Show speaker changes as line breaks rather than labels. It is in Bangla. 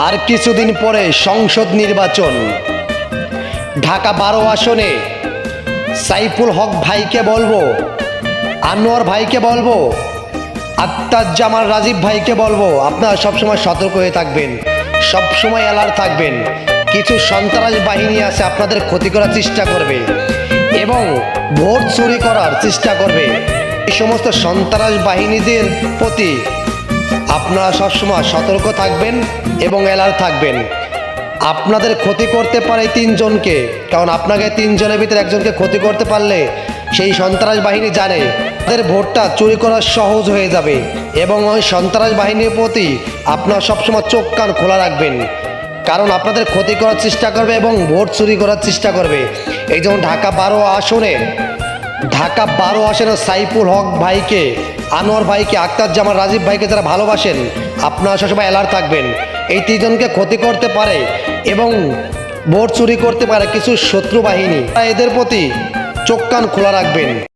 আর কিছুদিন পরে সংসদ নির্বাচন। ঢাকা 12 আসনে সাইফুল হক ভাইকে বলবো, আনোয়ার ভাইকে বলবো, আক্তার জামান রাজীব ভাইকে বলবো, আপনারা সবসময় সতর্ক হয়ে থাকবেন, সবসময় অ্যালার্ট থাকবেন। কিছু সন্ত্রাস বাহিনী আছে আপনাদের ক্ষতি করার চেষ্টা করবে এবং ভোট চুরি করার চেষ্টা করবে। এই সমস্ত সন্ত্রাস বাহিনীদের প্রতি আপনারা সবসময় সতর্ক থাকবেন এবং অ্যালার্ট থাকবেন। আপনাদের ক্ষতি করতে পারে তিনজনকে, কারণ আপনাকে তিনজনের ভিতরে একজনকে ক্ষতি করতে পারলে সেই সন্ত্রাস বাহিনী জানে তাদের ভোটটা চুরি করা সহজ হয়ে যাবে এবং ওই সন্ত্রাস বাহিনীর প্রতি আপনারা সবসময় চোখ কান খোলা রাখবেন, কারণ আপনাদের ক্ষতি করার চেষ্টা করবে এবং ভোট চুরি করার চেষ্টা করবে। এই যেমন ঢাকা 12 আসনে সাইফুল হক ভাইকে, আনোয়ার ভাইকে, আক্তার জামান রাজীব ভাইকে যারা ভালোবাসেন, আপনারা সবসময় অ্যালার্ট থাকবেন। এই তিনজনকে ক্ষতি করতে পারে এবং ভোট চুরি করতে পারে কিছু শত্রু বাহিনী, এদের প্রতি চোখ কান খোলা রাখবেন।